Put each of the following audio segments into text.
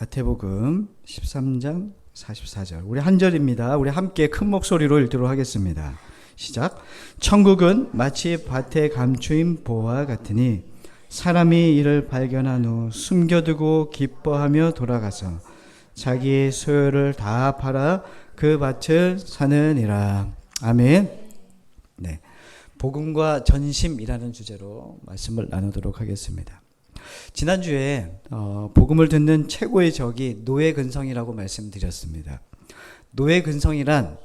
마태복음 13장 44절. 우리 한 절입니다. 우리 함께 큰 목소리로 읽도록 하겠습니다. 시작. 천국은 마치 밭에 감추인 보와 같으니 사람이 이를 발견한 후 숨겨두고 기뻐하며 돌아가서 자기의 소유를 다 팔아 그 밭을 사느니라. 아멘. 네, 복음과 전심이라는 주제로 말씀을 나누도록 하겠습니다. 지난주에 복음을 듣는 최고의 적이 노예 근성이라고 말씀드렸습니다. 노예 근성이란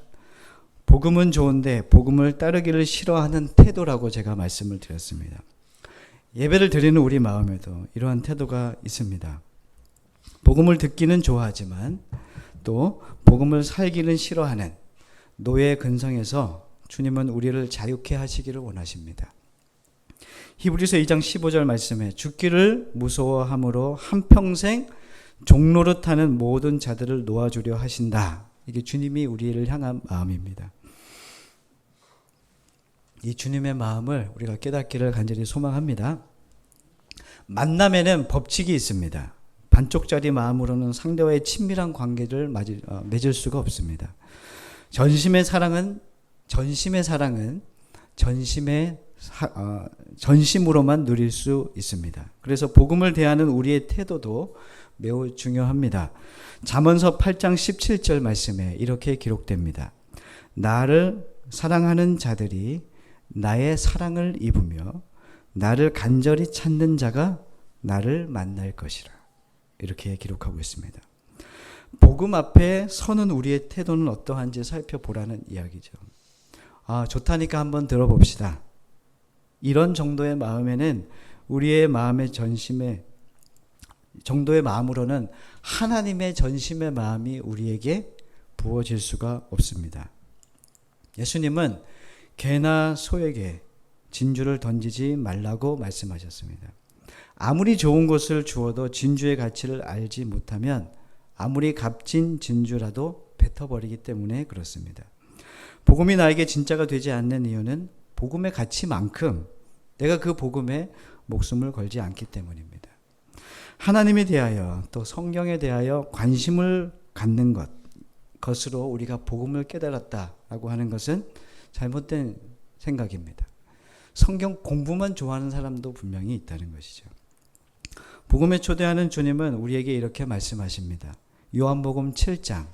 복음은 좋은데 복음을 따르기를 싫어하는 태도라고 제가 말씀을 드렸습니다. 예배를 드리는 우리 마음에도 이러한 태도가 있습니다. 복음을 듣기는 좋아하지만 또 복음을 살기는 싫어하는 노예 근성에서 주님은 우리를 자유케 하시기를 원하십니다. 히브리서 2장 15절 말씀에 죽기를 무서워함으로 한평생 종노릇하는 모든 자들을 놓아주려 하신다. 이게 주님이 우리를 향한 마음입니다. 이 주님의 마음을 우리가 깨닫기를 간절히 소망합니다. 만남에는 법칙이 있습니다. 반쪽짜리 마음으로는 상대와의 친밀한 관계를 맺을 수가 없습니다. 전심의 사랑은 전심으로만 누릴 수 있습니다. 그래서 복음을 대하는 우리의 태도도 매우 중요합니다. 잠언서 8장 17절 말씀에 이렇게 기록됩니다. 나를 사랑하는 자들이 나의 사랑을 입으며 나를 간절히 찾는 자가 나를 만날 것이라. 이렇게 기록하고 있습니다. 복음 앞에 서는 우리의 태도는 어떠한지 살펴보라는 이야기죠. 좋다니까 한번 들어봅시다. 이런 정도의 마음에는 우리의 마음의 전심의 정도의 마음으로는 하나님의 전심의 마음이 우리에게 부어질 수가 없습니다. 예수님은 개나 소에게 진주를 던지지 말라고 말씀하셨습니다. 아무리 좋은 것을 주어도 진주의 가치를 알지 못하면 아무리 값진 진주라도 뱉어버리기 때문에 그렇습니다. 복음이 나에게 진짜가 되지 않는 이유는 복음의 가치만큼 내가 그 복음에 목숨을 걸지 않기 때문입니다. 하나님에 대하여 또 성경에 대하여 관심을 갖는 것으로 우리가 복음을 깨달았다라고 하는 것은 잘못된 생각입니다. 성경 공부만 좋아하는 사람도 분명히 있다는 것이죠. 복음에 초대하는 주님은 우리에게 이렇게 말씀하십니다. 요한복음 7장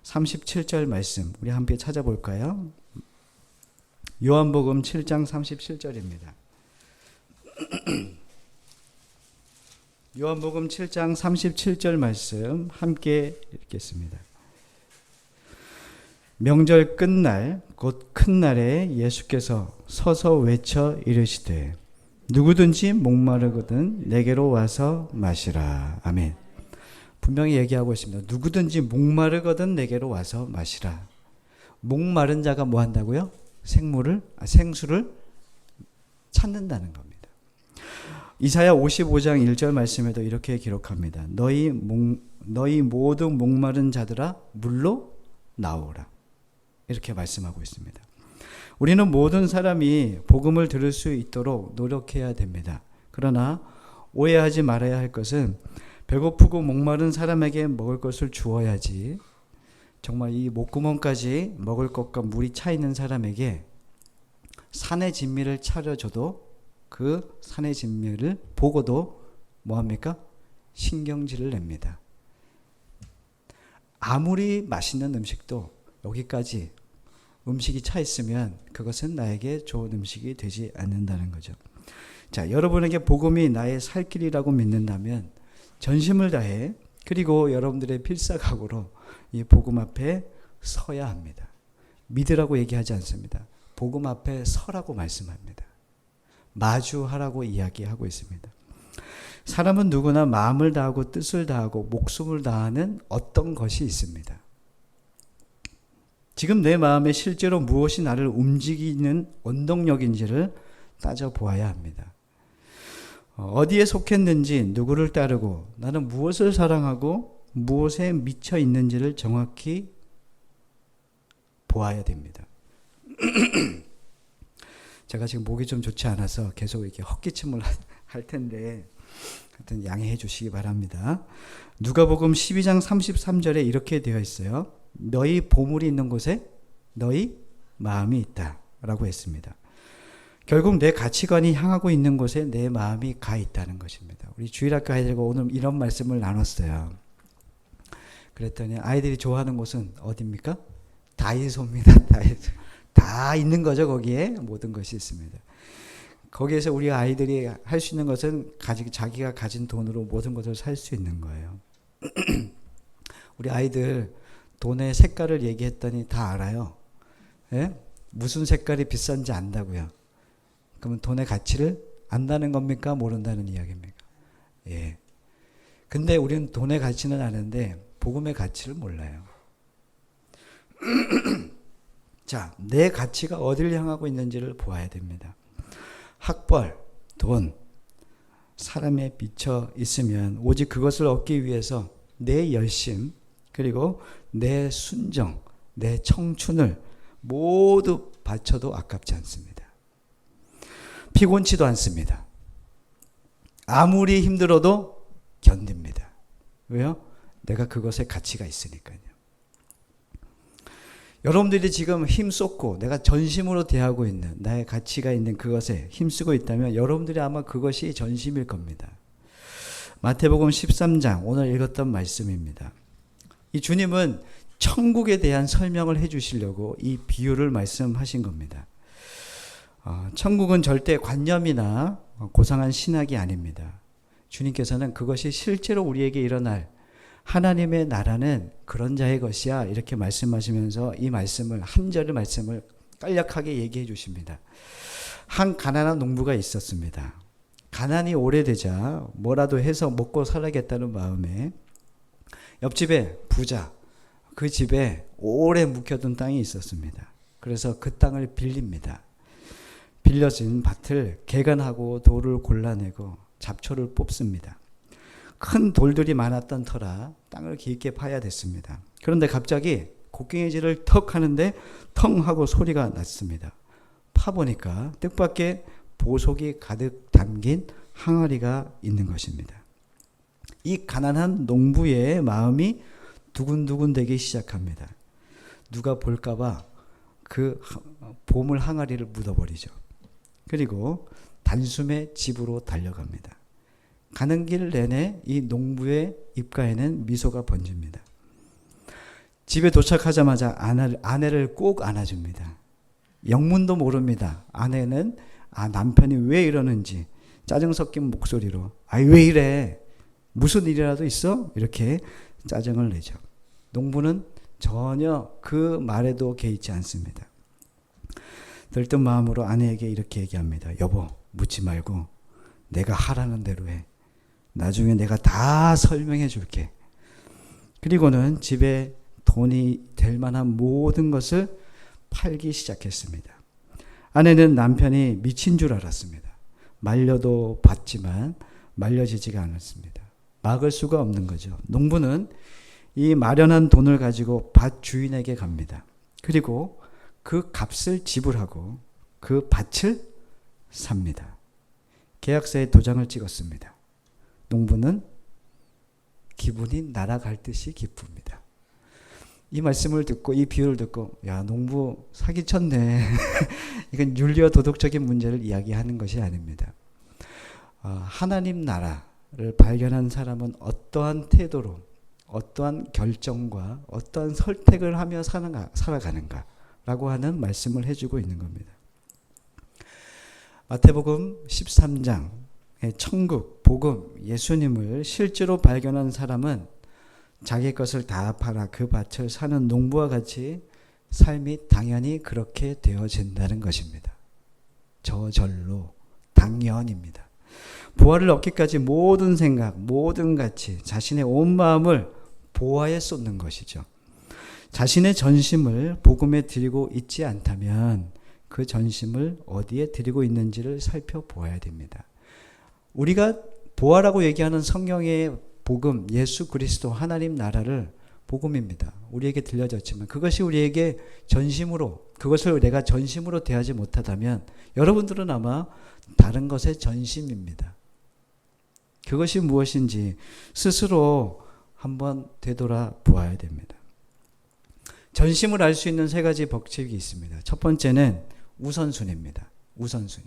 37절 말씀 우리 함께 찾아볼까요? 요한복음 7장 37절입니다. 요한복음 7장 37절 말씀 함께 읽겠습니다. 명절 끝날 곧 큰 날에 예수께서 서서 외쳐 이르시되 누구든지 목마르거든 내게로 와서 마시라. 아멘. 분명히 얘기하고 있습니다. 누구든지 목마르거든 내게로 와서 마시라. 목마른 자가 뭐 한다고요? 생수를 찾는다는 겁니다. 이사야 55장 1절 말씀에도 이렇게 기록합니다. 너희 모든 목마른 자들아 물로 나오라. 이렇게 말씀하고 있습니다. 우리는 모든 사람이 복음을 들을 수 있도록 노력해야 됩니다. 그러나 오해하지 말아야 할 것은 배고프고 목마른 사람에게 먹을 것을 주어야지 정말 이 목구멍까지 먹을 것과 물이 차 있는 사람에게 산의 진미를 차려줘도 그 산의 진미를 보고도 뭐합니까? 신경질을 냅니다. 아무리 맛있는 음식도 여기까지 음식이 차 있으면 그것은 나에게 좋은 음식이 되지 않는다는 거죠. 자, 여러분에게 복음이 나의 살 길이라고 믿는다면 전심을 다해 그리고 여러분들의 필사각오로 이 복음 앞에 서야 합니다. 믿으라고 얘기하지 않습니다. 복음 앞에 서라고 말씀합니다. 마주하라고 이야기하고 있습니다. 사람은 누구나 마음을 다하고 뜻을 다하고 목숨을 다하는 어떤 것이 있습니다. 지금 내 마음에 실제로 무엇이 나를 움직이는 원동력인지를 따져보아야 합니다. 어디에 속했는지 누구를 따르고 나는 무엇을 사랑하고 무엇에 미쳐 있는지를 정확히 보아야 됩니다. 제가 지금 목이 좀 좋지 않아서 계속 이렇게 헛기침을 할 텐데 하여튼 양해해 주시기 바랍니다. 누가복음 12장 33절에 이렇게 되어 있어요. 너희 보물이 있는 곳에 너희 마음이 있다 라고 했습니다. 결국 내 가치관이 향하고 있는 곳에 내 마음이 가 있다는 것입니다. 우리 주일학교 아이들과 오늘 이런 말씀을 나눴어요. 그랬더니 아이들이 좋아하는 곳은 어디입니까? 다이소입니다. 다이소. 다 있는 거죠. 거기에 모든 것이 있습니다. 거기에서 우리 아이들이 할 수 있는 것은 자기가 가진 돈으로 모든 것을 살 수 있는 거예요. 우리 아이들 돈의 색깔을 얘기했더니 다 알아요. 예? 무슨 색깔이 비싼지 안다고요. 그러면 돈의 가치를 안다는 겁니까? 모른다는 이야기입니까? 예. 근데 우리는 돈의 가치는 아는데 복음의 가치를 몰라요. 자, 내 가치가 어디를 향하고 있는지를 보아야 됩니다. 학벌, 돈, 사람에 비쳐 있으면 오직 그것을 얻기 위해서 내 열심, 그리고 내 순정, 내 청춘을 모두 바쳐도 아깝지 않습니다. 피곤치도 않습니다. 아무리 힘들어도 견딥니다. 왜요? 내가 그것에 가치가 있으니까요. 여러분들이 지금 힘쏟고 내가 전심으로 대하고 있는 나의 가치가 있는 그것에 힘쓰고 있다면 여러분들이 아마 그것이 전심일 겁니다. 마태복음 13장 오늘 읽었던 말씀입니다. 이 주님은 천국에 대한 설명을 해 주시려고 이 비유를 말씀하신 겁니다. 천국은 절대 관념이나 고상한 신학이 아닙니다. 주님께서는 그것이 실제로 우리에게 일어날 하나님의 나라는 그런 자의 것이야 이렇게 말씀하시면서 이 말씀을 한 절의 말씀을 간략하게 얘기해 주십니다. 한 가난한 농부가 있었습니다. 가난이 오래되자 뭐라도 해서 먹고 살아야겠다는 마음에 옆집에 부자, 그 집에 오래 묵혀둔 땅이 있었습니다. 그래서 그 땅을 빌립니다. 빌려진 밭을 개간하고 돌을 골라내고 잡초를 뽑습니다. 큰 돌들이 많았던 터라 땅을 깊게 파야 됐습니다. 그런데 갑자기 곡괭이질을 턱 하는데 텅 하고 소리가 났습니다. 파보니까 뜻밖의 보석이 가득 담긴 항아리가 있는 것입니다. 이 가난한 농부의 마음이 두근두근 되기 시작합니다. 누가 볼까봐 그 보물 항아리를 묻어버리죠. 그리고 단숨에 집으로 달려갑니다. 가는 길 내내 이 농부의 입가에는 미소가 번집니다. 집에 도착하자마자 아내를 꼭 안아줍니다. 영문도 모릅니다. 아내는 남편이 왜 이러는지 짜증 섞인 목소리로 왜 이래? 무슨 일이라도 있어? 이렇게 짜증을 내죠. 농부는 전혀 그 말에도 개의치 않습니다. 들뜬 마음으로 아내에게 이렇게 얘기합니다. 여보, 묻지 말고 내가 하라는 대로 해. 나중에 내가 다 설명해 줄게. 그리고는 집에 돈이 될 만한 모든 것을 팔기 시작했습니다. 아내는 남편이 미친 줄 알았습니다. 말려도 받지만 말려지지가 않았습니다. 막을 수가 없는 거죠. 농부는 이 마련한 돈을 가지고 밭 주인에게 갑니다. 그리고 그 값을 지불하고 그 밭을 삽니다. 계약서에 도장을 찍었습니다. 농부는 기분이 날아갈 듯이 기쁩니다. 이 말씀을 듣고 이 비유를 듣고 야 농부 사기쳤네. 이건 윤리와 도덕적인 문제를 이야기하는 것이 아닙니다. 하나님 나라를 발견한 사람은 어떠한 태도로 어떠한 결정과 어떠한 선택을 하며 살아가는가 라고 하는 말씀을 해주고 있는 겁니다. 마태복음 13장 천국, 복음, 예수님을 실제로 발견한 사람은 자기 것을 다 팔아 그 밭을 사는 농부와 같이 삶이 당연히 그렇게 되어진다는 것입니다. 저절로 당연입니다. 부활을 얻기까지 모든 생각, 모든 가치, 자신의 온 마음을 보화에 쏟는 것이죠. 자신의 전심을 복음에 드리고 있지 않다면 그 전심을 어디에 드리고 있는지를 살펴보아야 됩니다. 우리가 보화라고 얘기하는 성경의 복음, 예수 그리스도 하나님 나라를 복음입니다. 우리에게 들려졌지만 그것이 우리에게 전심으로, 그것을 내가 전심으로 대하지 못하다면 여러분들은 아마 다른 것에 전심입니다. 그것이 무엇인지 스스로 한번 되돌아 보아야 됩니다. 전심을 알 수 있는 세 가지 법칙이 있습니다. 첫 번째는 우선순위입니다. 우선순위.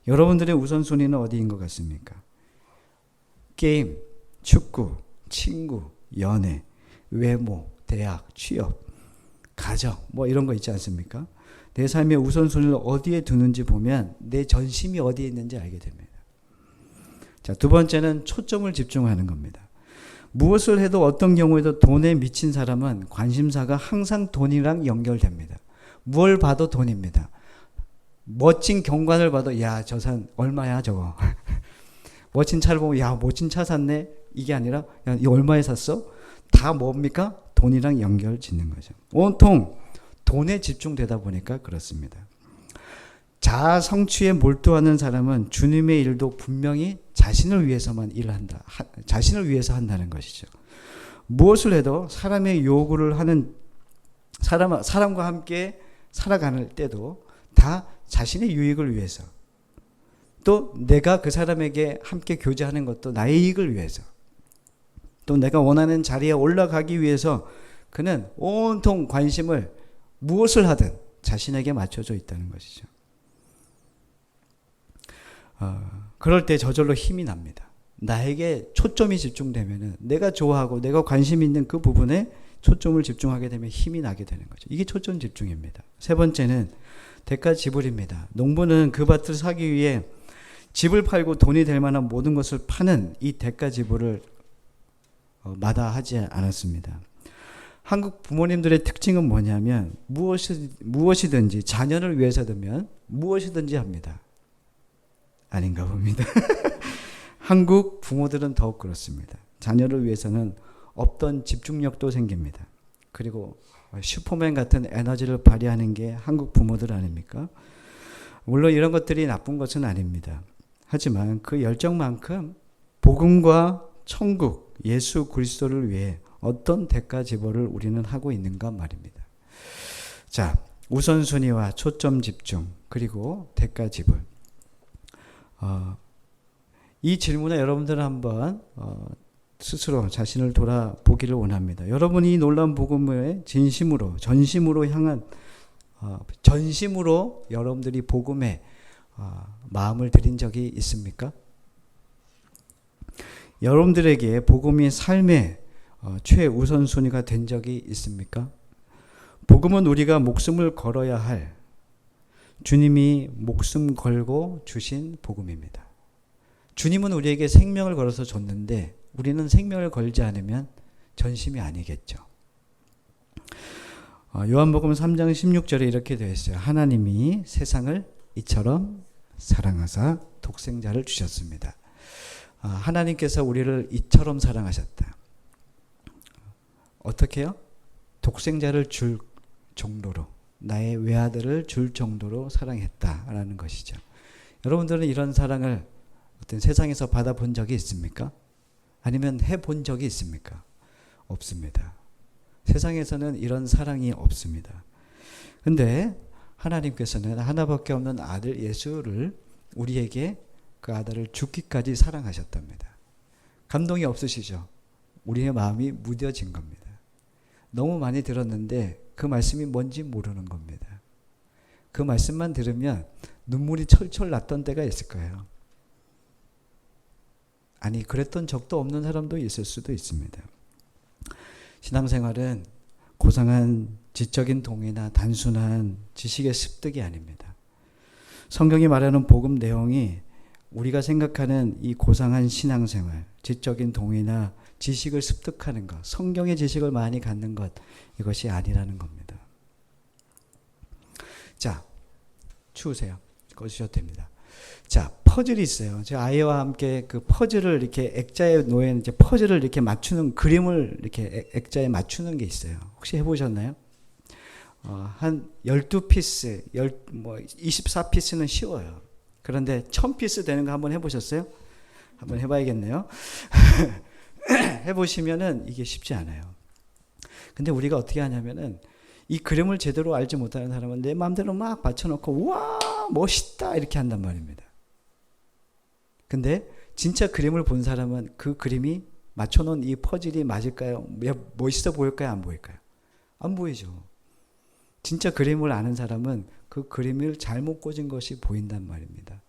여러분들의 우선순위는 어디인 것 같습니까? 게임, 축구, 친구, 연애, 외모, 대학, 취업, 가정, 뭐 이런 거 있지 않습니까? 내 삶의 우선순위를 어디에 두는지 보면 내 전심이 어디에 있는지 알게 됩니다. 자, 두 번째는 초점을 집중하는 겁니다. 무엇을 해도 어떤 경우에도 돈에 미친 사람은 관심사가 항상 돈이랑 연결됩니다. 뭘 봐도 돈입니다. 멋진 경관을 봐도 야, 저 산 얼마야 저거. 멋진 차를 보면 야, 멋진 차 샀네. 이게 아니라 야, 이 얼마에 샀어? 다 뭡니까? 돈이랑 연결 짓는 거죠. 온통 돈에 집중되다 보니까 그렇습니다. 자아 성취에 몰두하는 사람은 주님의 일도 분명히 자신을 위해서만 일한다. 자신을 위해서 한다는 것이죠. 무엇을 해도 사람의 요구를 하는 사람과 함께 살아가는 때도 다 자신의 유익을 위해서, 또 내가 그 사람에게 함께 교제하는 것도 나의 이익을 위해서, 또 내가 원하는 자리에 올라가기 위해서 그는 온통 관심을 무엇을 하든 자신에게 맞춰져 있다는 것이죠. 그럴 때 저절로 힘이 납니다. 나에게 초점이 집중되면 내가 좋아하고 내가 관심 있는 그 부분에 초점을 집중하게 되면 힘이 나게 되는 거죠. 이게 초점 집중입니다. 세 번째는 대가 지불입니다. 농부는 그 밭을 사기 위해 집을 팔고 돈이 될 만한 모든 것을 파는 이 대가 지불을 마다하지 않았습니다. 한국 부모님들의 특징은 뭐냐면 무엇이든지 자녀를 위해서든 무엇이든지 합니다. 아닌가 봅니다. 한국 부모들은 더욱 그렇습니다. 자녀를 위해서는 없던 집중력도 생깁니다. 그리고 슈퍼맨 같은 에너지를 발휘하는 게 한국 부모들 아닙니까? 물론 이런 것들이 나쁜 것은 아닙니다. 하지만 그 열정만큼 복음과 천국, 예수 그리스도를 위해 어떤 대가 지불을 우리는 하고 있는가 말입니다. 자, 우선순위와 초점 집중, 그리고 대가 지불. 이 질문에 여러분들은 한번 스스로 자신을 돌아보기를 원합니다. 여러분이 이 놀라운 복음에 진심으로, 전심으로 향한, 전심으로 여러분들이 복음에 마음을 들인 적이 있습니까? 여러분들에게 복음이 삶의 최우선순위가 된 적이 있습니까? 복음은 우리가 목숨을 걸어야 할, 주님이 목숨 걸고 주신 복음입니다. 주님은 우리에게 생명을 걸어서 줬는데 우리는 생명을 걸지 않으면 전심이 아니겠죠. 요한복음 3장 16절에 이렇게 되어 있어요. 하나님이 세상을 이처럼 사랑하사 독생자를 주셨습니다. 하나님께서 우리를 이처럼 사랑하셨다. 어떻게요? 독생자를 줄 정도로, 나의 외아들을 줄 정도로 사랑했다라는 것이죠. 여러분들은 이런 사랑을 어떤 세상에서 받아본 적이 있습니까? 아니면 해본 적이 있습니까? 없습니다. 세상에서는 이런 사랑이 없습니다. 근데 하나님께서는 하나밖에 없는 아들 예수를 우리에게 그 아들을 죽기까지 사랑하셨답니다. 감동이 없으시죠? 우리의 마음이 무뎌진 겁니다. 너무 많이 들었는데 그 말씀이 뭔지 모르는 겁니다. 그 말씀만 들으면 눈물이 철철 났던 때가 있을 거예요. 아니, 그랬던 적도 없는 사람도 있을 수도 있습니다. 신앙생활은 고상한 지적인 동의나 단순한 지식의 습득이 아닙니다. 성경이 말하는 복음 내용이 우리가 생각하는 이 고상한 신앙생활, 지적인 동의나 지식을 습득하는 것, 성경의 지식을 많이 갖는 것, 이것이 아니라는 겁니다. 자, 추우세요. 꺼주셔도 됩니다. 자, 퍼즐이 있어요. 제가 아이와 함께 그 퍼즐을 이렇게 액자에 놓인 이제 퍼즐을 이렇게 맞추는 그림을 이렇게 액자에 맞추는 게 있어요. 혹시 해보셨나요? 한 12피스, 24피스는 쉬워요. 그런데 1000피스 되는 거 한번 해보셨어요? 한번 해봐야겠네요. 해보시면은 이게 쉽지 않아요. 근데 우리가 어떻게 하냐면은 이 그림을 제대로 알지 못하는 사람은 내 마음대로 막 받쳐놓고 우와 멋있다 이렇게 한단 말입니다. 근데 진짜 그림을 본 사람은 그 그림이 맞춰놓은 이 퍼즐이 맞을까요? 멋있어 보일까요? 안 보일까요? 안 보이죠. 진짜 그림을 아는 사람은 그 그림을 잘못 꽂은 것이 보인단 말입니다.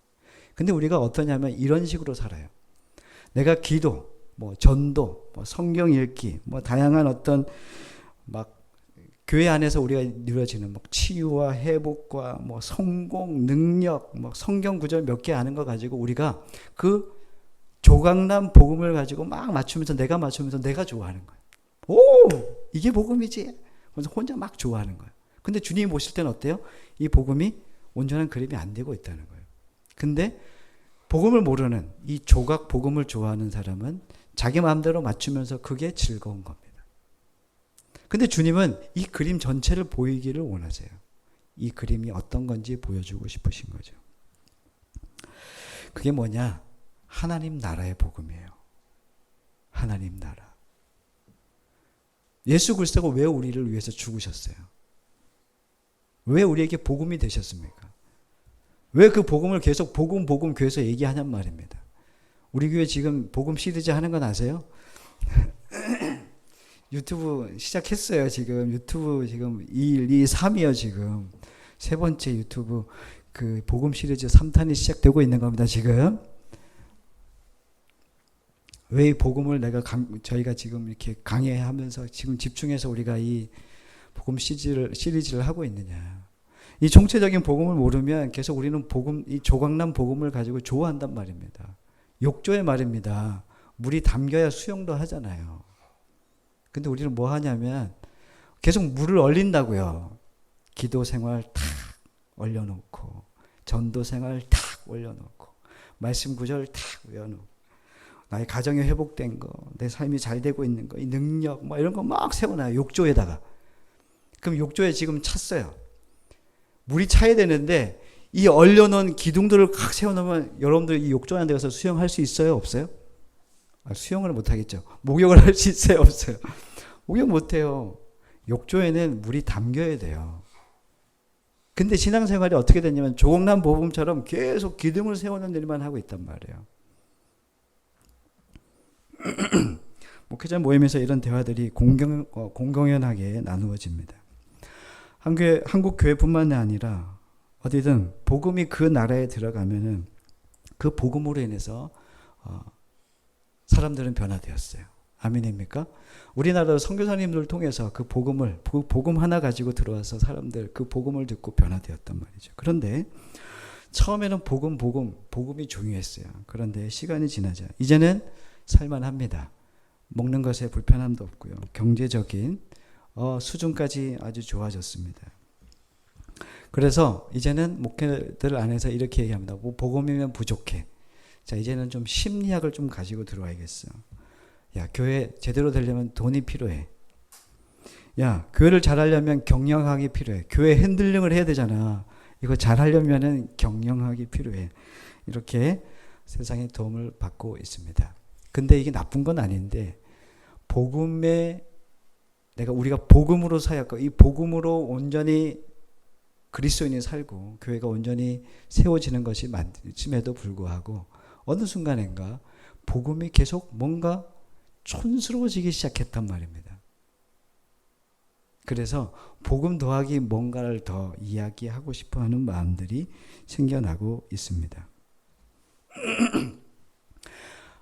근데 우리가 어떠냐면 이런 식으로 살아요. 내가 기도, 전도, 성경 읽기, 다양한 어떤 막 교회 안에서 우리가 누려지는 치유와 회복과 성공, 능력, 성경 구절 몇 개 아는 거 가지고 우리가 그 조각난 복음을 가지고 막 맞추면서 내가 좋아하는 거예요. 오, 이게 복음이지. 그래서 혼자 막 좋아하는 거예요. 근데 주님이 보실 때는 어때요? 이 복음이 온전한 그림이 안 되고 있다는 거예요. 근데 복음을 모르는 이 조각 복음을 좋아하는 사람은 자기 마음대로 맞추면서 그게 즐거운 겁니다. 근데 주님은 이 그림 전체를 보이기를 원하세요. 이 그림이 어떤 건지 보여주고 싶으신 거죠. 그게 뭐냐? 하나님 나라의 복음이에요. 하나님 나라. 예수 그리스도가 왜 우리를 위해서 죽으셨어요? 왜 우리에게 복음이 되셨습니까? 왜 그 복음을 계속 복음 교회에서 얘기하냔 말입니다. 우리 교회 지금 복음 시리즈 하는 건 아세요? 유튜브 시작했어요. 지금 유튜브 지금 1, 2, 3이요. 지금 세 번째 유튜브 그 복음 시리즈 3탄이 시작되고 있는 겁니다. 지금 왜 이 복음을 저희가 지금 이렇게 강해하면서 지금 집중해서 우리가 이 복음 시리즈를 하고 있느냐? 이 총체적인 복음을 모르면 계속 우리는 이 조각난 복음을 가지고 좋아한단 말입니다. 욕조의 말입니다. 물이 담겨야 수영도 하잖아요. 근데 우리는 뭐 하냐면 계속 물을 얼린다고요. 기도 생활 탁 올려놓고, 전도 생활 탁 올려놓고, 말씀 구절 탁 외워놓고, 나의 가정이 회복된 거, 내 삶이 잘 되고 있는 거, 이 능력, 이런 거 막 세워놔요. 욕조에다가. 그럼 욕조에 지금 찼어요. 물이 차야 되는데 이 얼려놓은 기둥들을 각 세워놓으면 여러분들 이 욕조 안에 가서 수영할 수 있어요? 없어요? 수영을 못하겠죠. 목욕을 할 수 있어요? 없어요? 목욕 못해요. 욕조에는 물이 담겨야 돼요. 근데 신앙생활이 어떻게 됐냐면 조각난 복음처럼 계속 기둥을 세우는 일만 하고 있단 말이에요. 목회자 모임에서 이런 대화들이 공공연하게 나누어집니다. 한국 교회뿐만 아니라 어디든 복음이 그 나라에 들어가면은 그 복음으로 인해서 사람들은 변화되었어요. 아멘입니까? 우리나라 선교사님들 통해서 그 복음 하나 가지고 들어와서 사람들 그 복음을 듣고 변화되었단 말이죠. 그런데 처음에는 복음이 중요했어요. 그런데 시간이 지나자 이제는 살만합니다. 먹는 것에 불편함도 없고요. 경제적인 수준까지 아주 좋아졌습니다. 그래서 이제는 목회들 안에서 이렇게 얘기합니다. 복음이면 부족해. 자, 이제는 좀 심리학을 좀 가지고 들어와야겠어. 야, 교회 제대로 되려면 돈이 필요해. 야, 교회를 잘하려면 경영학이 필요해. 교회 핸들링을 해야 되잖아. 이거 잘하려면은 경영학이 필요해. 이렇게 세상의 도움을 받고 있습니다. 근데 이게 나쁜 건 아닌데 우리가 복음으로 사역하고 이 복음으로 온전히 그리스도인이 살고 교회가 온전히 세워지는 것이 많음에도 불구하고 어느 순간인가 복음이 계속 뭔가 촌스러워지기 시작했단 말입니다. 그래서 복음 더하기 뭔가를 더 이야기하고 싶어하는 마음들이 생겨나고 있습니다.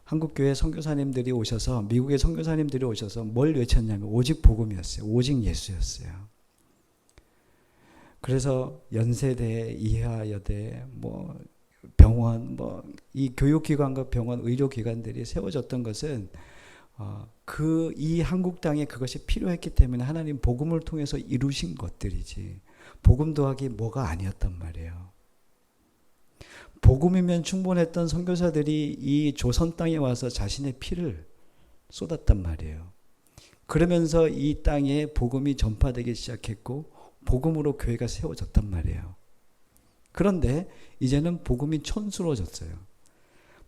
한국교회 선교사님들이 오셔서 미국의 선교사님들이 오셔서 뭘 외쳤냐면 오직 복음이었어요. 오직 예수였어요. 그래서 연세대, 이화여대, 병원, 이 교육기관과 병원, 의료기관들이 세워졌던 것은 이 한국 땅에 그것이 필요했기 때문에 하나님 복음을 통해서 이루신 것들이지 복음 더하기 뭐가 아니었단 말이에요. 복음이면 충분했던 선교사들이 이 조선 땅에 와서 자신의 피를 쏟았단 말이에요. 그러면서 이 땅에 복음이 전파되기 시작했고 복음으로 교회가 세워졌단 말이에요. 그런데 이제는 복음이 촌스러워졌어요.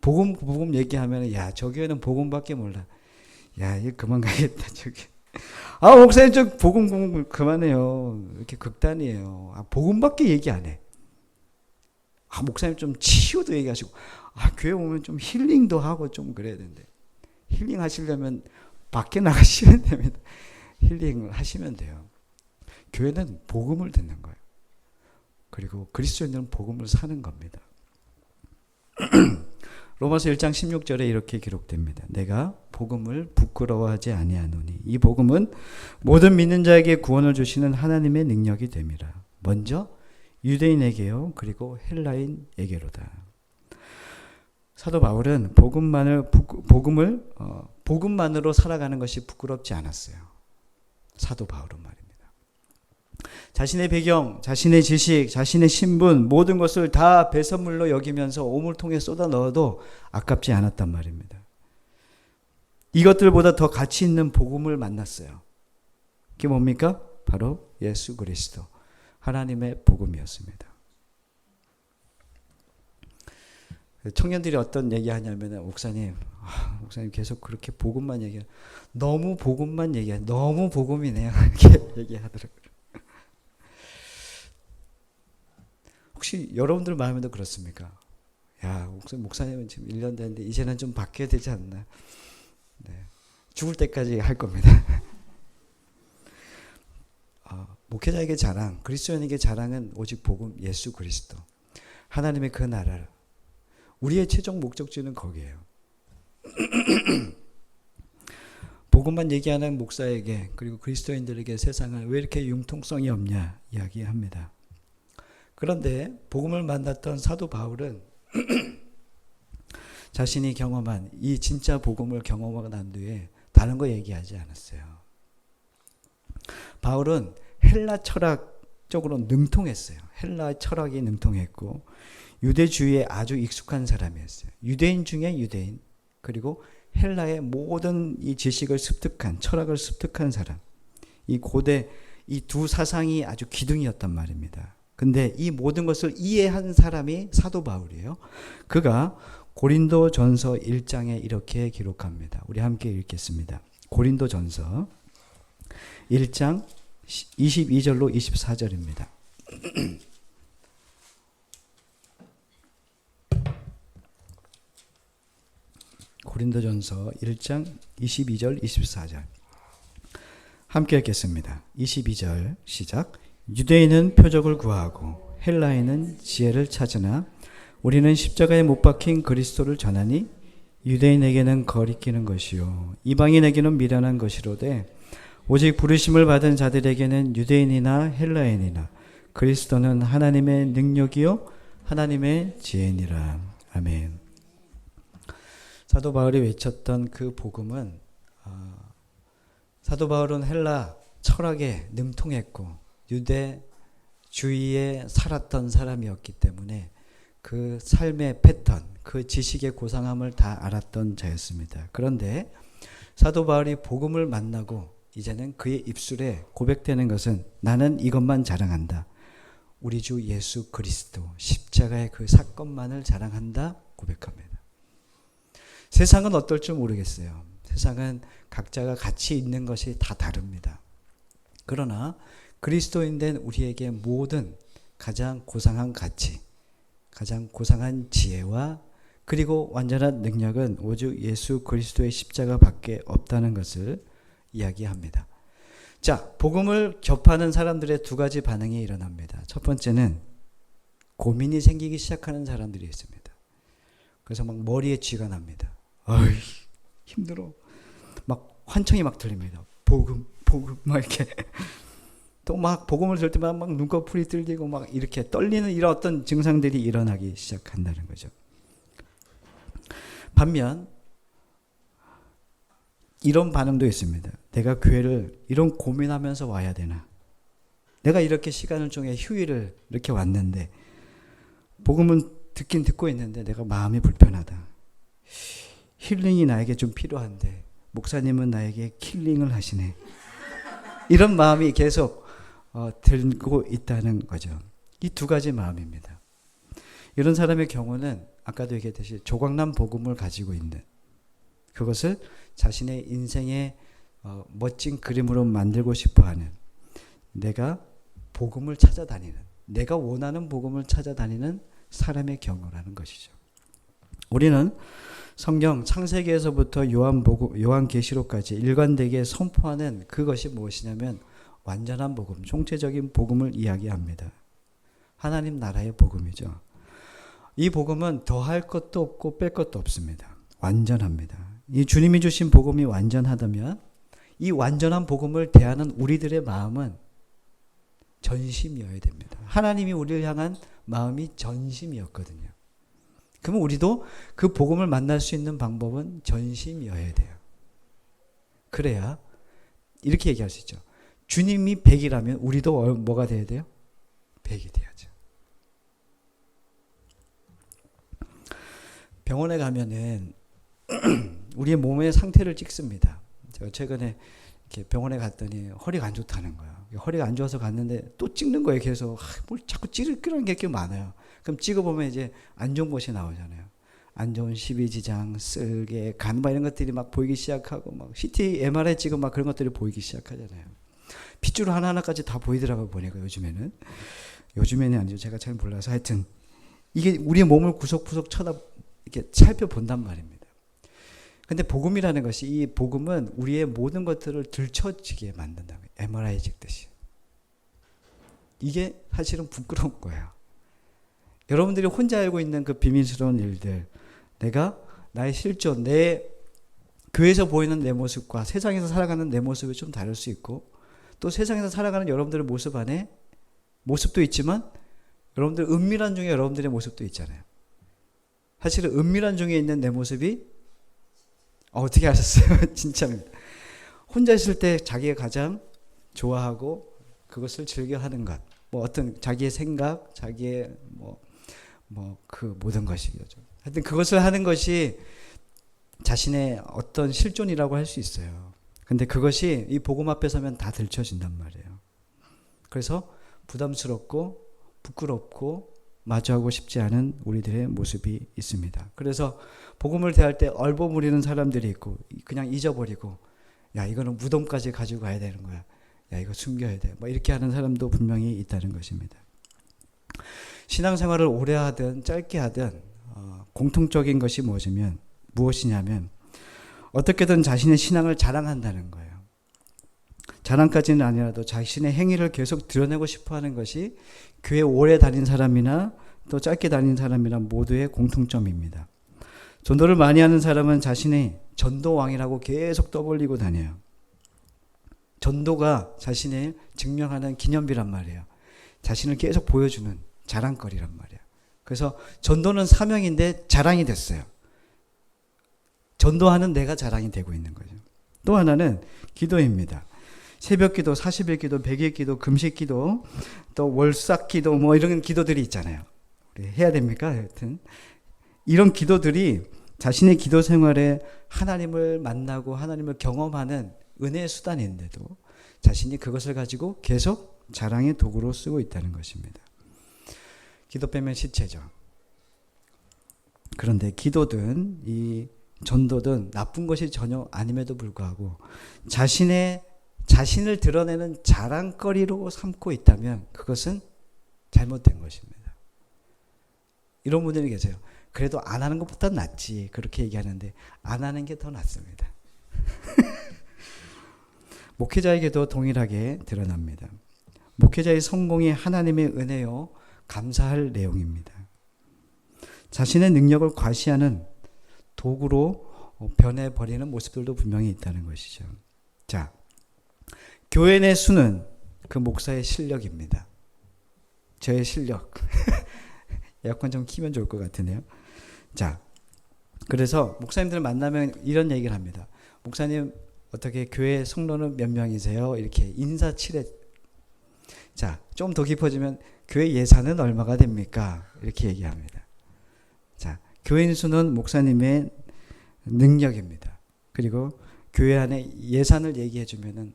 복음 얘기하면 야, 저 교회는 복음밖에 몰라. 야, 이거 그만 가겠다. 저기. 목사님 저 복음 그만해요. 이렇게 극단이에요. 복음밖에 얘기 안 해. 목사님 좀 치유도 얘기하시고. 교회 오면 좀 힐링도 하고 좀 그래야 되는데, 힐링 하시려면 밖에 나가시면 됩니다. 힐링을 하시면 돼요. 교회는 복음을 듣는 거예요. 그리고 그리스도인들은 복음을 사는 겁니다. 로마서 1장 16절에 이렇게 기록됩니다. 내가 복음을 부끄러워하지 아니하노니 이 복음은 모든 믿는 자에게 구원을 주시는 하나님의 능력이 됨이라. 먼저 유대인에게요, 그리고 헬라인에게로다. 사도 바울은 복음만으로 살아가는 것이 부끄럽지 않았어요. 사도 바울은 말입니다. 자신의 배경, 자신의 지식, 자신의 신분, 모든 것을 다 배선물로 여기면서 오물통에 쏟아 넣어도 아깝지 않았단 말입니다. 이것들보다 더 가치 있는 복음을 만났어요. 그게 뭡니까? 바로 예수 그리스도, 하나님의 복음이었습니다. 청년들이 어떤 얘기하냐면, 목사님 계속 그렇게 복음만 얘기해. 너무 복음만 얘기해. 너무 복음이네요. 이렇게 얘기하더라고요. 혹시 여러분들 마음에도 그렇습니까? 야, 목사님은 지금 1년 됐는데 이제는 좀 바뀌어야 되지 않나? 네. 죽을 때까지 할 겁니다. 목회자에게 자랑, 그리스도인에게 자랑은 오직 복음, 예수 그리스도, 하나님의 그 나라를. 우리의 최종 목적지는 거기에요. 복음만 얘기하는 목사에게, 그리고 그리스도인들에게 세상은 왜 이렇게 융통성이 없냐 이야기합니다. 그런데 복음을 만났던 사도 바울은 자신이 경험한 이 진짜 복음을 경험하고 난 뒤에 다른 거 얘기하지 않았어요. 바울은 헬라 철학 쪽으로 능통했어요. 헬라 철학이 능통했고 유대주의에 아주 익숙한 사람이었어요. 유대인 중에 유대인, 그리고 헬라의 모든 이 지식을 습득한, 철학을 습득한 사람. 이 고대 이 두 사상이 아주 기둥이었단 말입니다. 근데 이 모든 것을 이해한 사람이 사도 바울이에요. 그가 고린도전서 1장에 이렇게 기록합니다. 우리 함께 읽겠습니다. 고린도전서 1장 22절로 24절입니다. 고린도전서 1장 22절 24절 함께 읽겠습니다. 22절 시작. 유대인은 표적을 구하고 헬라인은 지혜를 찾으나 우리는 십자가에 못 박힌 그리스도를 전하니 유대인에게는 거리끼는 것이요 이방인에게는 미련한 것이로되 오직 부르심을 받은 자들에게는 유대인이나 헬라인이나 그리스도는 하나님의 능력이요 하나님의 지혜니라. 아멘. 사도 바울이 외쳤던 그 복음은 사도 바울은 헬라 철학에 능통했고 유대주의에 살았던 사람이었기 때문에 그 삶의 패턴, 그 지식의 고상함을 다 알았던 자였습니다. 그런데 사도 바울이 복음을 만나고 이제는 그의 입술에 고백되는 것은 나는 이것만 자랑한다. 우리 주 예수 그리스도 십자가의 그 사건만을 자랑한다 고백합니다. 세상은 어떨지 모르겠어요. 세상은 각자가 가치 있는 것이 다 다릅니다. 그러나 그리스도인 된 우리에게 모든 가장 고상한 가치, 가장 고상한 지혜와 그리고 완전한 능력은 오직 예수 그리스도의 십자가밖에 없다는 것을 이야기합니다. 자, 복음을 접하는 사람들의 두 가지 반응이 일어납니다. 첫 번째는 고민이 생기기 시작하는 사람들이 있습니다. 그래서 막 머리에 쥐가 납니다. 어이, 힘들어. 막 환청이 막 들립니다. 복음 막 이렇게. 또 막 복음을 들을 때마다 막 눈꺼풀이 들리고 막 이렇게 떨리는 이런 어떤 증상들이 일어나기 시작한다는 거죠. 반면 이런 반응도 있습니다. 내가 교회를 이런 고민하면서 와야 되나? 내가 이렇게 시간을 정해 휴일을 이렇게 왔는데 복음은 듣긴 듣고 있는데 내가 마음이 불편하다. 힐링이 나에게 좀 필요한데 목사님은 나에게 킬링을 하시네. 이런 마음이 계속 들고 있다는 거죠. 이 두 가지 마음입니다. 이런 사람의 경우는 아까도 얘기했듯이 조각난 복음을 가지고 있는, 그것을 자신의 인생의 멋진 그림으로 만들고 싶어하는, 내가 복음을 찾아다니는, 내가 원하는 복음을 찾아다니는 사람의 경우라는 것이죠. 우리는 성경 창세기에서부터 요한계시록까지 일관되게 선포하는 그것이 무엇이냐면 완전한 복음, 총체적인 복음을 이야기합니다. 하나님 나라의 복음이죠. 이 복음은 더할 것도 없고 뺄 것도 없습니다. 완전합니다. 이 주님이 주신 복음이 완전하다면 이 완전한 복음을 대하는 우리들의 마음은 전심이어야 됩니다. 하나님이 우리를 향한 마음이 전심이었거든요. 그러면 우리도 그 복음을 만날 수 있는 방법은 전심이어야 돼요. 그래야 이렇게 얘기할 수 있죠. 주님이 100이라면 우리도 뭐가 돼야 돼요? 100이 돼야죠. 병원에 가면은 우리의 몸의 상태를 찍습니다. 제가 최근에 이렇게 병원에 갔더니 허리가 안 좋다는 거예요. 허리가 안 좋아서 갔는데 또 찍는 거예요. 계속 뭘 자꾸 찍으라는 게 많아요. 그럼 찍어보면 이제 안 좋은 것이 나오잖아요. 안 좋은 십이지장, 쓸개, 간 이런 것들이 막 보이기 시작하고 막 CT, MRI 찍으면 막 그런 것들이 보이기 시작하잖아요. 핏줄 하나하나까지 다 보이더라고요. 보니까 요즘에는 아니죠. 제가 잘 몰라서 하여튼 이게 우리의 몸을 구석구석 이렇게 살펴본단 말입니다. 근데 복음이라는 것이 이 복음은 우리의 모든 것들을 들춰지게 만든다는 거예요. MRI 찍듯이. 이게 사실은 부끄러운 거예요. 여러분들이 혼자 알고 있는 그 비밀스러운 일들, 내가 나의 실존, 내 교회에서 보이는 내 모습과 세상에서 살아가는 내 모습이 좀 다를 수 있고 또 세상에서 살아가는 여러분들의 모습 안에 모습도 있지만 여러분들 은밀한 중에 여러분들의 모습도 있잖아요. 사실은 은밀한 중에 있는 내 모습이 어떻게 아셨어요? 진짜입니다. 혼자 있을 때 자기가 가장 좋아하고 그것을 즐겨 하는 것, 뭐 어떤 자기의 생각, 자기의 그 모든 것이죠. 하여튼 그것을 하는 것이 자신의 어떤 실존이라고 할 수 있어요. 근데 그것이 이 복음 앞에 서면 다 들춰진단 말이에요. 그래서 부담스럽고 부끄럽고 마주하고 싶지 않은 우리들의 모습이 있습니다. 그래서 복음을 대할 때 얼버무리는 사람들이 있고 그냥 잊어버리고 야 이거는 무덤까지 가지고 가야 되는 거야. 야 이거 숨겨야 돼. 뭐 이렇게 하는 사람도 분명히 있다는 것입니다. 신앙생활을 오래 하든 짧게 하든 공통적인 것이 무엇이냐면 어떻게든 자신의 신앙을 자랑한다는 거예요. 자랑까지는 아니라도 자신의 행위를 계속 드러내고 싶어하는 것이 교회 오래 다닌 사람이나 또 짧게 다닌 사람이나 모두의 공통점입니다. 전도를 많이 하는 사람은 자신의 전도왕이라고 계속 떠벌리고 다녀요. 전도가 자신을 증명하는 기념비란 말이에요. 자신을 계속 보여주는 자랑거리란 말이에요. 그래서 전도는 사명인데 자랑이 됐어요. 전도하는 내가 자랑이 되고 있는 거죠. 또 하나는 기도입니다. 새벽기도, 40일 기도, 100일 기도, 금식 기도, 또 월삭 기도 뭐 이런 기도들이 있잖아요. 우리 해야 됩니까? 하여튼 이런 기도들이 자신의 기도 생활에 하나님을 만나고 하나님을 경험하는 은혜의 수단인데도 자신이 그것을 가지고 계속 자랑의 도구로 쓰고 있다는 것입니다. 기도 빼면 시체죠. 그런데 기도든 이 전도든 나쁜 것이 전혀 아님에도 불구하고 자신을 드러내는 자랑거리로 삼고 있다면 그것은 잘못된 것입니다. 이런 분들이 계세요. 그래도 안 하는 것보다 낫지 그렇게 얘기하는데 안 하는 게 더 낫습니다. 목회자에게도 동일하게 드러납니다. 목회자의 성공이 하나님의 은혜요 감사할 내용입니다. 자신의 능력을 과시하는 도구로 변해버리는 모습들도 분명히 있다는 것이죠. 자, 교회 내 수는 그 목사의 실력입니다. 저의 실력. 에어컨 좀 키면 좋을 것 같은데요. 자, 그래서 목사님들을 만나면 이런 얘기를 합니다. 목사님 어떻게 교회 성도는 몇 명이세요? 이렇게 인사치레. 자, 좀 더 깊어지면 교회 예산은 얼마가 됩니까? 이렇게 얘기합니다. 자, 교인 수는 목사님의 능력입니다. 그리고 교회 안에 예산을 얘기해 주면은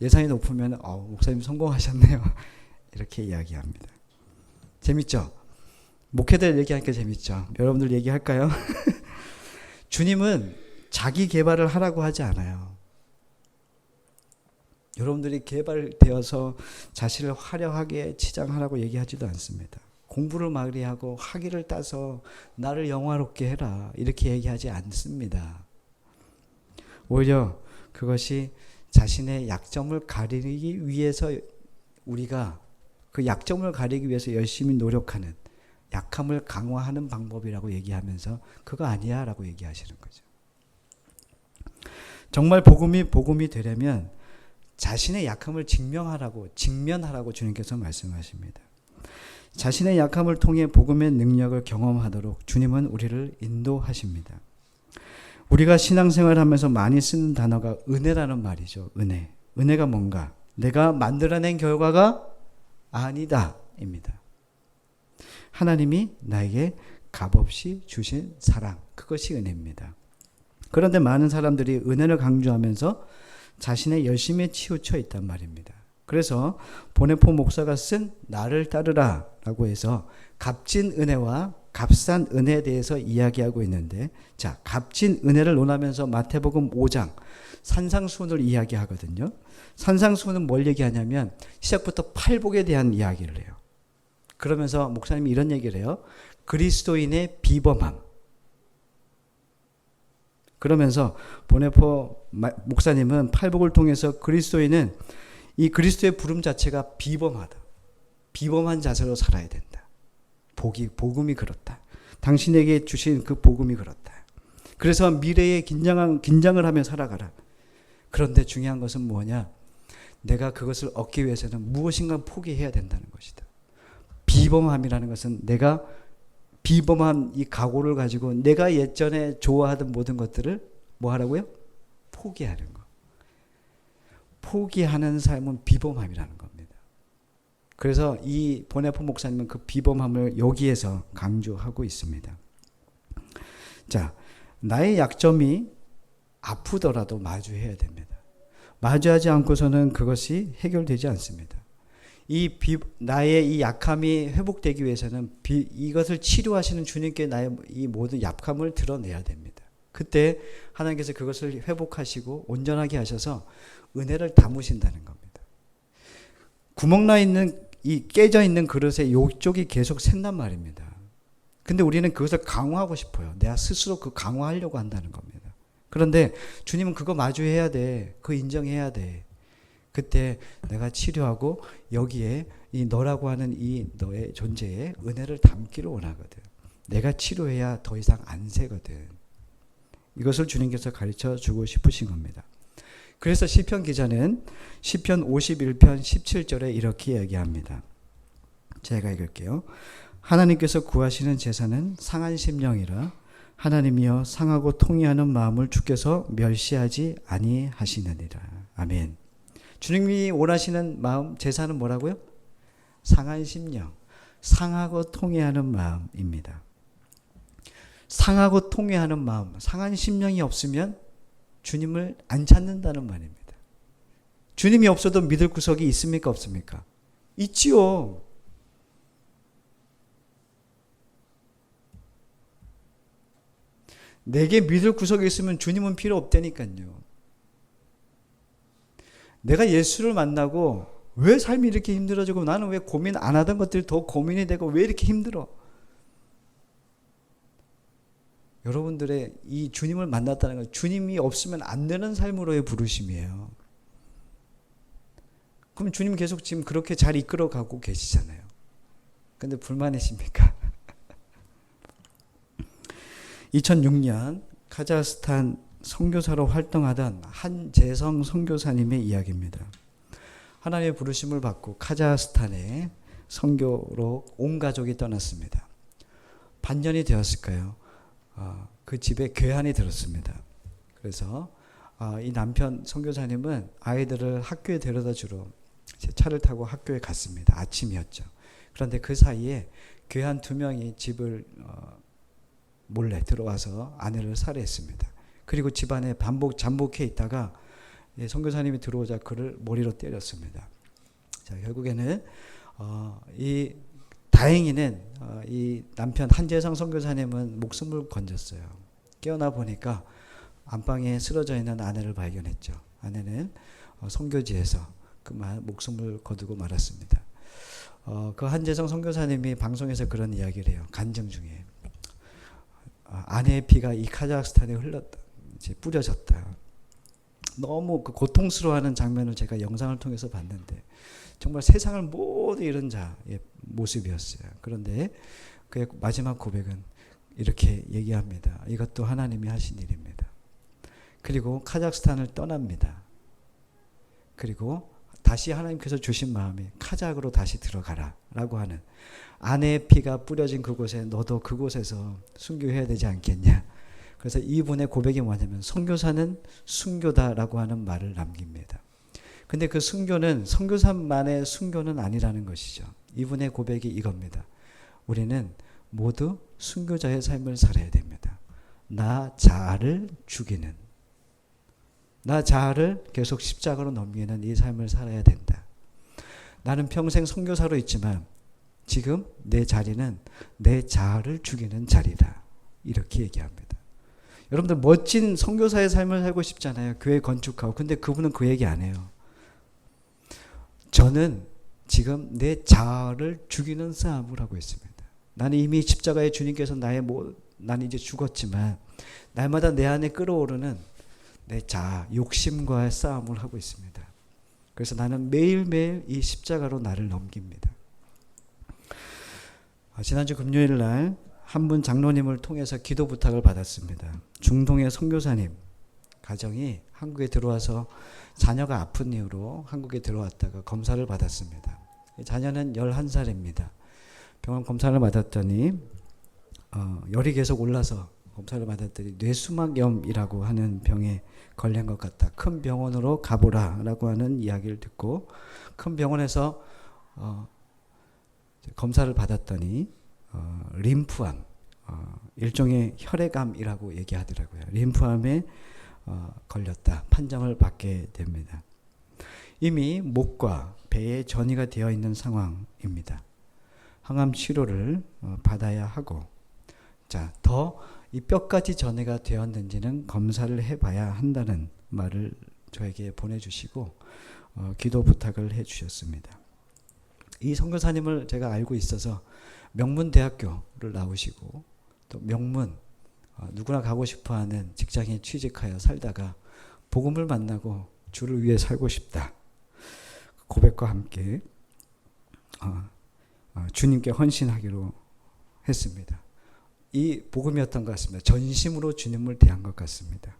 예산이 높으면 목사님 성공하셨네요. 이렇게 이야기합니다. 재밌죠? 목회들 얘기하니까 재밌죠? 여러분들 얘기할까요? 주님은 자기 개발을 하라고 하지 않아요. 여러분들이 개발되어서 자신을 화려하게 치장하라고 얘기하지도 않습니다. 공부를 많이 하고 학위를 따서 나를 영화롭게 해라. 이렇게 얘기하지 않습니다. 오히려 그것이 자신의 약점을 가리기 위해서 우리가 그 약점을 가리기 위해서 열심히 노력하는 약함을 강화하는 방법이라고 얘기하면서 그거 아니야 라고 얘기하시는 거죠. 정말 복음이 되려면 자신의 약함을 직면하라고 주님께서 말씀하십니다. 자신의 약함을 통해 복음의 능력을 경험하도록 주님은 우리를 인도하십니다. 우리가 신앙생활하면서 많이 쓰는 단어가 은혜라는 말이죠. 은혜. 은혜가 뭔가? 내가 만들어낸 결과가 아니다 입니다. 하나님이 나에게 값없이 주신 사랑, 그것이 은혜입니다. 그런데 많은 사람들이 은혜를 강조하면서 자신의 열심에 치우쳐 있단 말입니다. 그래서 보네포 목사가 쓴 나를 따르라 라고 해서 값진 은혜와 값싼 은혜에 대해서 이야기하고 있는데, 자, 값진 은혜를 논하면서 마태복음 5장 산상수훈을 이야기하거든요. 산상수훈은 뭘 얘기하냐면 시작부터 팔복에 대한 이야기를 해요. 그러면서 목사님이 이런 얘기를 해요. 그리스도인의 비범함. 그러면서 보네포 목사님은 팔복을 통해서 그리스도인은 이 그리스도의 부름 자체가 비범하다. 비범한 자세로 살아야 된다. 복음이 그렇다. 당신에게 주신 그 복음이 그렇다. 그래서 미래에 긴장을 하며 살아가라. 그런데 중요한 것은 뭐냐? 내가 그것을 얻기 위해서는 무엇인가 포기해야 된다는 것이다. 비범함이라는 것은 내가 비범한 이 각오를 가지고 내가 예전에 좋아하던 모든 것들을 뭐 하라고요? 포기하는 거. 포기하는 삶은 비범함이라는 겁니다. 그래서 이 보네포 목사님은 그 비범함을 여기에서 강조하고 있습니다. 자, 나의 약점이 아프더라도 마주해야 됩니다. 마주하지 않고서는 그것이 해결되지 않습니다. 나의 이 약함이 회복되기 위해서는 이것을 치료하시는 주님께 나의 이 모든 약함을 드러내야 됩니다. 그때 하나님께서 그것을 회복하시고 온전하게 하셔서 은혜를 담으신다는 겁니다. 구멍나 있는 이 깨져 있는 그릇에 욕쪽이 계속 샌단 말입니다. 근데 우리는 그것을 강화하고 싶어요. 내가 스스로 그 강화하려고 한다는 겁니다. 그런데 주님은 그거 마주해야 돼. 그거 인정해야 돼. 그때 내가 치료하고 여기에 이 너라고 하는 이 너의 존재에 은혜를 담기를 원하거든. 내가 치료해야 더 이상 안 새거든. 이것을 주님께서 가르쳐 주고 싶으신 겁니다. 그래서 시편 기자는 시편 51편 17절에 이렇게 얘기합니다. 제가 읽을게요. 하나님께서 구하시는 제사는 상한 심령이라 하나님이여 상하고 통회하는 마음을 주께서 멸시하지 아니하시느니라. 아멘. 주님이 원하시는 마음, 제사는 뭐라고요? 상한 심령, 상하고 통회하는 마음입니다. 상하고 통회하는 마음, 상한 심령이 없으면 주님을 안 찾는다는 말입니다. 주님이 없어도 믿을 구석이 있습니까? 없습니까? 있지요. 내게 믿을 구석이 있으면 주님은 필요 없다니까요. 내가 예수를 만나고 왜 삶이 이렇게 힘들어지고 나는 왜 고민 안 하던 것들이 더 고민이 되고 왜 이렇게 힘들어? 여러분들의 이 주님을 만났다는 건 주님이 없으면 안 되는 삶으로의 부르심이에요. 그럼 주님 계속 지금 그렇게 잘 이끌어가고 계시잖아요. 근데 불만이십니까? 2006년 카자흐스탄 선교사로 활동하던 한재성 선교사님의 이야기입니다. 하나님의 부르심을 받고 카자흐스탄에 선교로 온 가족이 떠났습니다. 반년이 되었을까요? 그 집에 괴한이 들었습니다. 그래서 이 남편 선교사님은 아이들을 학교에 데려다 주러 제 차를 타고 학교에 갔습니다. 아침이었죠. 그런데 그 사이에 괴한 2명이 집을 몰래 들어와서 아내를 살해했습니다. 그리고 집안에 잠복해 있다가 선교사님이 들어오자 그를 머리로 때렸습니다. 자, 결국에는 다행히는 이 남편 한재성 선교사님은 목숨을 건졌어요. 깨어나 보니까 안방에 쓰러져 있는 아내를 발견했죠. 아내는 선교지에서 목숨을 거두고 말았습니다. 그 한재성 선교사님이 방송에서 그런 이야기를 해요. 간증 중에. 아내의 피가 이 카자흐스탄에 흘렀다. 이제 뿌려졌다. 너무 그 고통스러워하는 장면을 제가 영상을 통해서 봤는데 정말 세상을 모두 잃은 자의 모습이었어요. 그런데 그의 마지막 고백은 이렇게 얘기합니다. 이것도 하나님이 하신 일입니다. 그리고 카자흐스탄을 떠납니다. 그리고 다시 하나님께서 주신 마음이 카자흐로 다시 들어가라 라고 하는, 아내의 피가 뿌려진 그곳에 너도 그곳에서 순교해야 되지 않겠냐. 그래서 이분의 고백이 뭐냐면 선교사는 순교다라고 하는 말을 남깁니다. 근데 그 순교는 선교사만의 순교는 아니라는 것이죠. 이분의 고백이 이겁니다. 우리는 모두 순교자의 삶을 살아야 됩니다. 나 자아를 죽이는, 나 자아를 계속 십자가로 넘기는 이 삶을 살아야 된다. 나는 평생 선교사로 있지만 지금 내 자리는 내 자아를 죽이는 자리다. 이렇게 얘기합니다. 여러분들 멋진 선교사의 삶을 살고 싶잖아요. 교회 건축하고. 근데 그분은 그 얘기 안 해요. 저는 지금 내 자아를 죽이는 싸움을 하고 있습니다. 나는 이미 십자가에 주님께서 나는 이제 죽었지만 날마다 내 안에 끌어오르는 내 자아, 욕심과의 싸움을 하고 있습니다. 그래서 나는 매일매일 이 십자가로 나를 넘깁니다. 지난주 금요일 날 한 분 장로님을 통해서 기도 부탁을 받았습니다. 중동의 선교사님 가정이 한국에 들어와서 자녀가 아픈 이유로 한국에 들어왔다가 검사를 받았습니다. 자녀는 11살입니다. 병원 검사를 받았더니 열이 계속 올라서 검사를 받았더니 뇌수막염이라고 하는 병에 걸린 것 같다. 큰 병원으로 가보라 라고 하는 이야기를 듣고 큰 병원에서 검사를 받았더니 림프암, 일종의 혈액암이라고 얘기하더라고요. 림프암에 걸렸다. 판정을 받게 됩니다. 이미 목과 배에 전이가 되어 있는 상황입니다. 항암 치료를 받아야 하고, 자, 더 이 뼈까지 전이가 되었는지는 검사를 해봐야 한다는 말을 저에게 보내주시고 기도 부탁을 해주셨습니다. 이 선교사님을 제가 알고 있어서 명문대학교를 나오시고 또 명문 누구나 가고 싶어하는 직장에 취직하여 살다가 복음을 만나고 주를 위해 살고 싶다. 고백과 함께 주님께 헌신하기로 했습니다. 이 복음이었던 것 같습니다. 전심으로 주님을 대한 것 같습니다.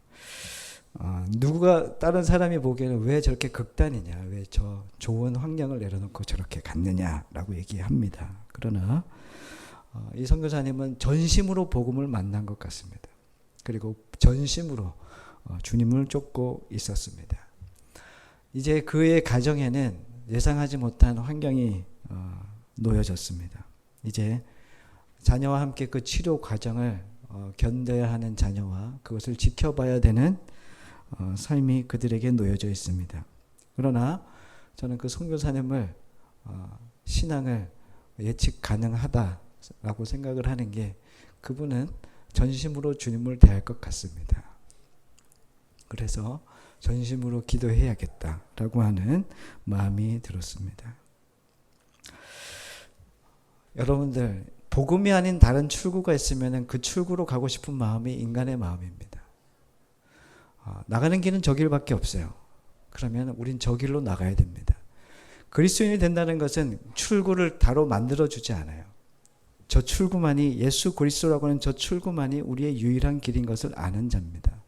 누가 다른 사람이 보기에는 왜 저렇게 극단이냐, 왜 저 좋은 환경을 내려놓고 저렇게 갔느냐라고 얘기합니다. 그러나 이 선교사님은 전심으로 복음을 만난 것 같습니다. 그리고 전심으로 주님을 쫓고 있었습니다. 이제 그의 가정에는 예상하지 못한 환경이 놓여졌습니다. 이제 자녀와 함께 그 치료 과정을 견뎌야 하는 자녀와 그것을 지켜봐야 되는 삶이 그들에게 놓여져 있습니다. 그러나 저는 그 선교사님을 신앙을 예측 가능하다라고 생각을 하는 게 그분은 전심으로 주님을 대할 것 같습니다. 그래서 전심으로 기도해야겠다라고 하는 마음이 들었습니다. 여러분들 복음이 아닌 다른 출구가 있으면 그 출구로 가고 싶은 마음이 인간의 마음입니다. 나가는 길은 저 길밖에 없어요. 그러면 우린 저 길로 나가야 됩니다. 그리스도인이 된다는 것은 출구를 따로 만들어주지 않아요. 저 출구만이, 예수 그리스도라고 하는 저 출구만이 우리의 유일한 길인 것을 아는 자입니다.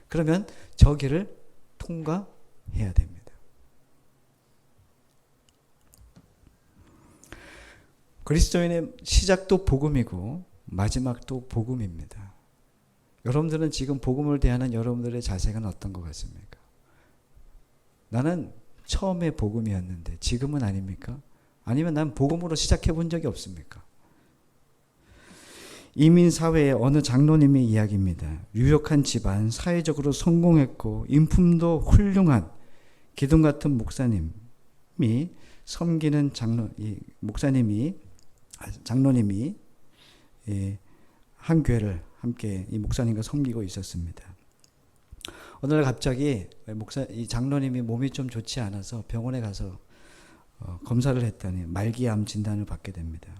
그러면 저 길을 통과해야 됩니다. 그리스도인의 시작도 복음이고 마지막도 복음입니다. 여러분들은 지금 복음을 대하는 여러분들의 자세가 어떤 것 같습니까? 나는 처음에 복음이었는데 지금은 아닙니까? 아니면 난 복음으로 시작해 본 적이 없습니까? 이민사회의 어느 장로님의 이야기입니다. 유력한 집안, 사회적으로 성공했고 인품도 훌륭한 기둥 같은 목사님이 섬기는 장로님이 한 교회를 함께 이 목사님과 섬기고 있었습니다. 어느 날 갑자기 이 장로님이 몸이 좀 좋지 않아서 병원에 가서 검사를 했더니 말기암 진단을 받게 됩니다.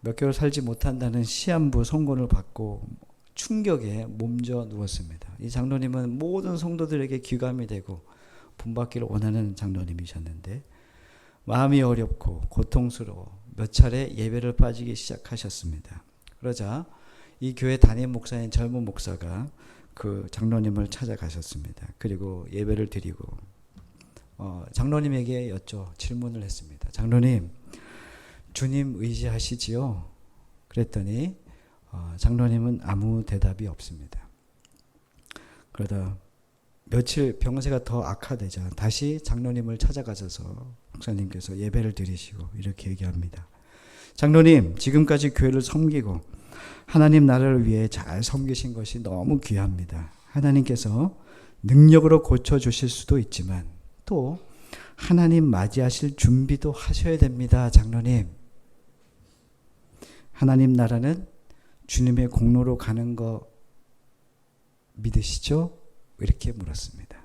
몇 개월 살지 못한다는 시한부 선고를 받고 충격에 몸져 누웠습니다. 이 장로님은 모든 성도들에게 귀감이 되고 본받기를 원하는 장로님이셨는데 마음이 어렵고 고통스러워 몇 차례 예배를 빠지기 시작하셨습니다. 그러자 이 교회 담임 목사인 젊은 목사가 그 장로님을 찾아가셨습니다. 그리고 예배를 드리고 장로님에게 질문을 했습니다. 장로님, 주님 의지하시지요? 그랬더니 장로님은 아무 대답이 없습니다. 그러다 며칠 병세가 더 악화되자 다시 장로님을 찾아가셔서 목사님께서 예배를 드리시고 이렇게 얘기합니다. 장로님, 지금까지 교회를 섬기고 하나님 나라를 위해 잘 섬기신 것이 너무 귀합니다. 하나님께서 능력으로 고쳐주실 수도 있지만 또 하나님 맞이하실 준비도 하셔야 됩니다. 장로님, 하나님 나라는 주님의 공로로 가는 거 믿으시죠? 이렇게 물었습니다.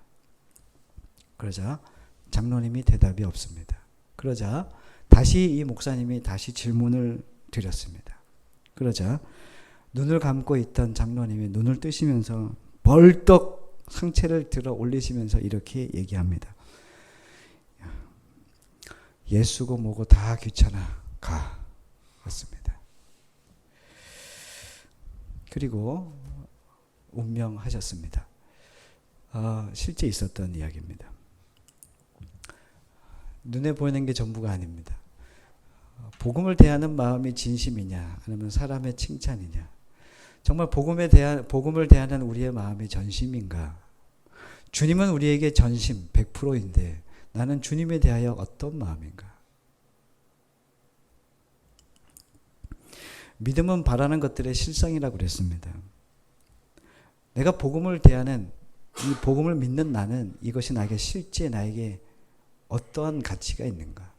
그러자 장로님이 대답이 없습니다. 그러자 다시 이 목사님이 다시 질문을 드렸습니다. 그러자 눈을 감고 있던 장로님이 눈을 뜨시면서 벌떡 상체를 들어 올리시면서 이렇게 얘기합니다. 예수고 뭐고 다 귀찮아. 가. 맞습니다. 그리고 운명하셨습니다. 실제 있었던 이야기입니다. 눈에 보이는 게 전부가 아닙니다. 복음을 대하는 마음이 진심이냐 아니면 사람의 칭찬이냐, 정말 복음을 대하는 우리의 마음이 전심인가. 주님은 우리에게 전심 100%인데 나는 주님에 대하여 어떤 마음인가. 믿음은 바라는 것들의 실상이라고 그랬습니다. 내가 복음을 대하는, 이 복음을 믿는 나는 이것이 나에게 실제 나에게 어떠한 가치가 있는가,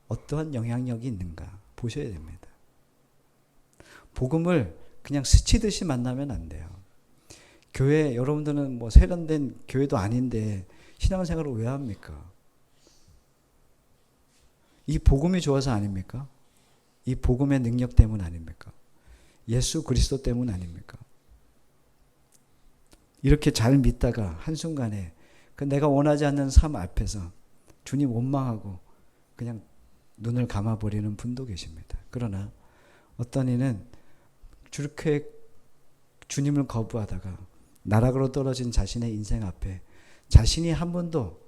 어떠한 영향력이 있는가 보셔야 됩니다. 복음을 그냥 스치듯이 만나면 안 돼요. 교회, 여러분들은 뭐 세련된 교회도 아닌데 신앙생활을 왜 합니까? 이 복음이 좋아서 아닙니까? 이 복음의 능력 때문 아닙니까? 예수 그리스도 때문 아닙니까? 이렇게 잘 믿다가 한순간에 그 내가 원하지 않는 삶 앞에서 주님 원망하고 그냥 눈을 감아버리는 분도 계십니다. 그러나 어떤 이는 저렇게 주님을 거부하다가 나락으로 떨어진 자신의 인생 앞에 자신이 한 번도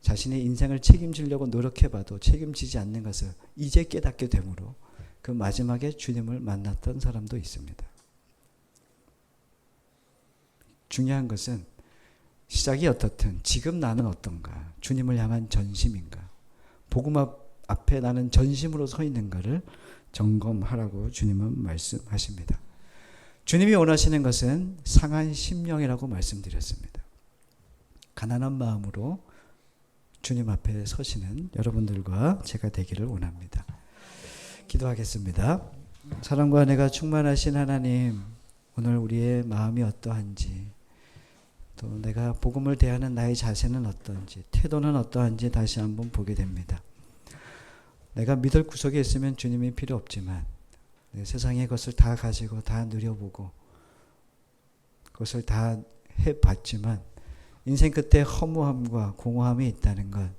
자신의 인생을 책임지려고 노력해봐도 책임지지 않는 것을 이제 깨닫게 되므로 그 마지막에 주님을 만났던 사람도 있습니다. 중요한 것은 시작이 어떻든 지금 나는 어떤가, 주님을 향한 전심인가, 복음 앞에 나는 전심으로 서 있는가를 점검하라고 주님은 말씀하십니다. 주님이 원하시는 것은 상한 심령이라고 말씀드렸습니다. 가난한 마음으로 주님 앞에 서시는 여러분들과 제가 되기를 원합니다. 기도하겠습니다. 사랑과 은혜가 충만하신 하나님, 오늘 우리의 마음이 어떠한지, 또 내가 복음을 대하는 나의 자세는 어떤지, 태도는 어떠한지 다시 한번 보게 됩니다. 내가 믿을 구석에 있으면 주님이 필요 없지만 세상의 것을 다 가지고 다 누려보고 그것을 다 해봤지만 인생 끝에 허무함과 공허함이 있다는 것,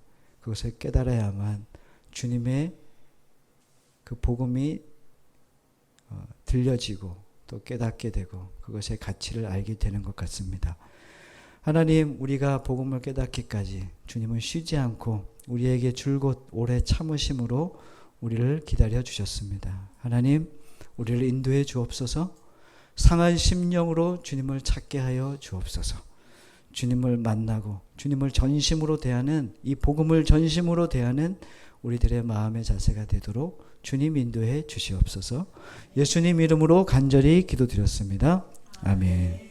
그것을 깨달아야만 주님의 그 복음이 들려지고 또 깨닫게 되고 그것의 가치를 알게 되는 것 같습니다. 하나님, 우리가 복음을 깨닫기까지 주님은 쉬지 않고 우리에게 줄곧 오래 참으심으로 우리를 기다려 주셨습니다. 하나님, 우리를 인도해 주옵소서. 상한 심령으로 주님을 찾게 하여 주옵소서. 주님을 만나고 주님을 전심으로 대하는, 이 복음을 전심으로 대하는 우리들의 마음의 자세가 되도록 주님 인도해 주시옵소서. 예수님 이름으로 간절히 기도드렸습니다. 아멘.